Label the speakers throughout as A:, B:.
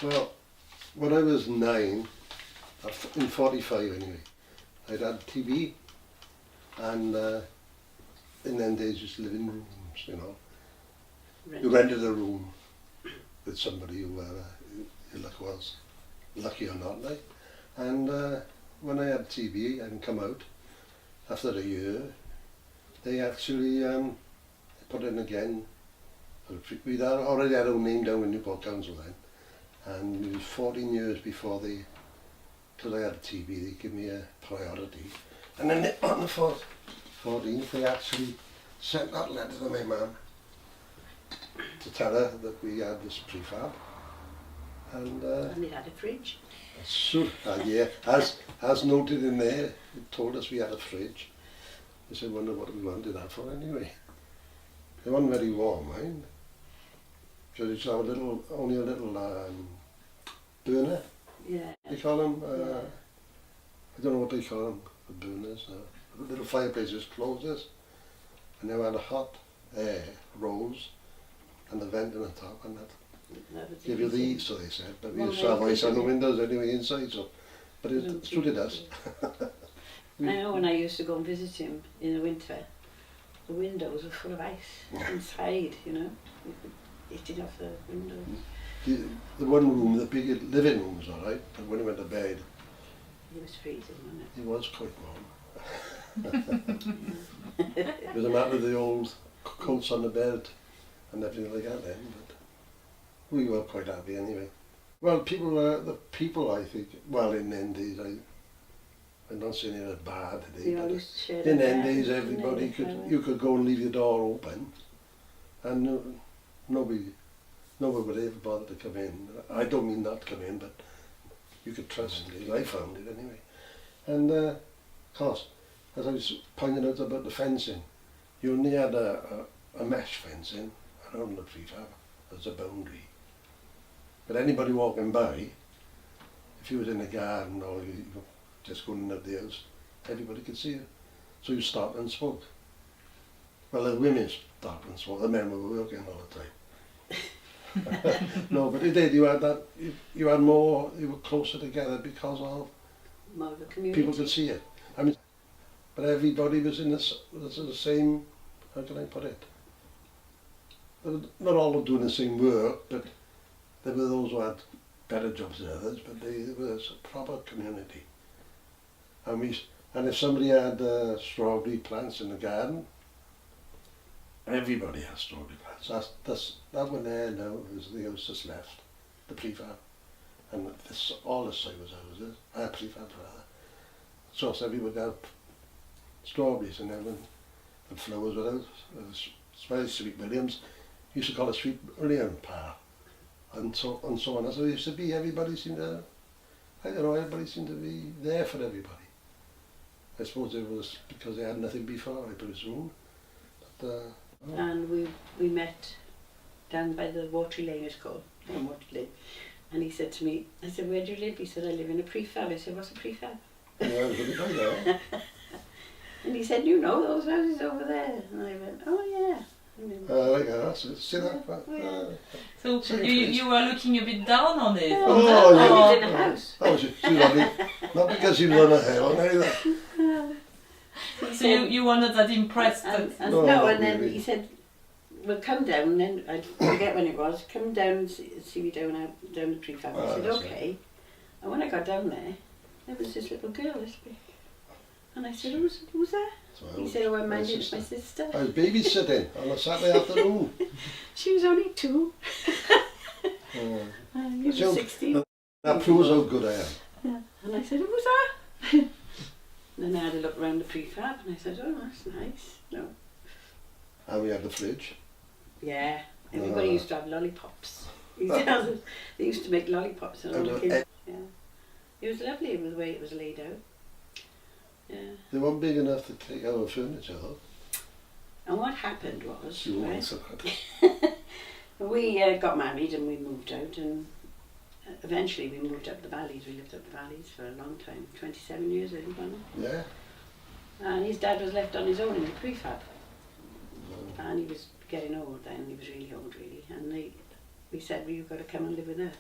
A: Well, when I was 9, in 45 anyway, I'd had TV, and in them days you used to live in rooms, you know. You rented a room with somebody who your luck was lucky or not, like. And when I had TV and come out, after a year, they actually put in again. We'd already had our name down with Newport Council then, and it was 14 years before because I had TV, they gave me a priority. And then on the 14th, they actually sent that letter to my mum to tell her that we had this prefab. And
B: they had a fridge.
A: So, yeah, as noted in there, it told us we had a fridge. I said, wonder what we wanted that for anyway. It wasn't very warm, mind. Because it's only a little burner.
B: Yeah.
A: They call them. I don't know what they call them. The burners. The little fireplaces closes, and they had a hot air rose, and the vent in the top, and that. Give you the so they said, but we used to have ice on the windows anyway inside, so but it suited us.
B: I know when I used to go and visit him in the winter, the windows were full of ice inside, you know. You could hit it off the windows.
A: The one room, the big living room was alright, but when he went to bed,
B: it was freezing, wasn't it?
A: It was quite warm. It was a matter of the old coats on the bed and everything like that then, but we were quite happy anyway. Well, the people I think, well in them days, I'm not saying it was bad today, but in them days everybody you could go and leave your door open and nobody would ever bother to come in. I don't mean not come in, but you could trust it. I found it anyway. And of course, as I was pointing out about the fencing, you only had a mesh fencing around the prefab as a boundary. But anybody walking by, if you was in the garden or you were just going out the house, everybody could see you. So you stopped and spoke. Well, the women stopped and spoke, the men were working all the time. No, but it did, you had that, you had more, you were closer together because of
B: more of the community.
A: People could see it. I mean, but everybody was in the same, how can I put it? Not all doing the same work, but there were those who had better jobs than others, but they were a proper community. And if somebody had strawberry plants in the garden, everybody has strawberry plants. That one there now is the house that's left, the prefab. And all the side was houses, prefab rather. So everybody had strawberries and then the flowers were out. It was very Sweet Williams. Used to call it Sweet William Park. And so on. So it used to be, everybody seemed to, I don't know, everybody seemed to be there for everybody. I suppose it was because they had nothing before, I presume. But,
B: and we met down by the Watery Lane, it's called, Watery Lane. And he said to me, I said, where do you live? He said, I live in a prefab. I said, what's a prefab?
A: Yeah, I was really by there.
B: And he said, you know those houses over there? And I went, oh yeah.
A: Yeah, see that?
C: So you were looking a bit down on it?
A: Oh, yeah.
B: I lived in a house.
A: Oh, she was not because she was on a hill either.
C: So you were not that impressed?
B: And
A: no,
B: and then
A: really.
B: he said, well, come down, and then I forget when it was, come down and see me down the prefab. I said, okay. Right. And when I got down there was this little girl this big. And I said, who's that?
A: So
B: he said, oh, I'm my sister.
A: I was babysitting on a Saturday afternoon.
B: She was only 2. You were 16.
A: That proves how good I am.
B: Yeah. And I said, who's that? And then I had a look around the prefab and I said, oh, that's nice. No.
A: And we had the fridge.
B: Yeah, everybody used to have lollipops. They used to make lollipops and all the kids. Yeah. It was lovely the way it was laid out. Yeah.
A: They weren't big enough to take our furniture though.
B: And what happened was,
A: right,
B: we got married and we moved out, and eventually we moved up the valleys. We lived up the valleys for a long time, 27 years I think, wasn't it?
A: Yeah.
B: And his dad was left on his own in the prefab. And he was getting old then, he was really old really. And we said, well, you've got to come and live with us.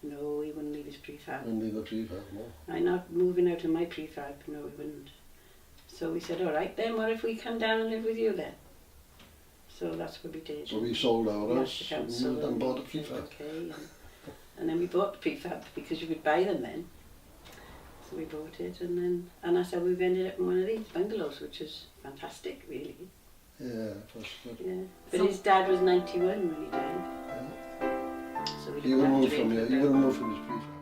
B: No, he wouldn't leave his prefab.
A: Wouldn't leave the prefab, no.
B: I'm not moving out of my prefab. No, he wouldn't. So we said, all right then, what if we come down and live with you then? So that's what we did.
A: So we sold our
B: We
A: house
B: asked the council
A: and bought a
B: said,
A: prefab.
B: Okay, and then we bought the prefab because you could buy them then. So we bought it, and that's how we've ended up in one of these bungalows, which is fantastic, really.
A: Yeah, it was good.
B: Yeah. But
C: So-
B: his dad was 91 when he died.
A: Yeah.
B: So we
A: He
B: looked
A: would
B: after
A: move
B: him
A: from
B: for
A: here. He
B: about-
A: would move from his prefab.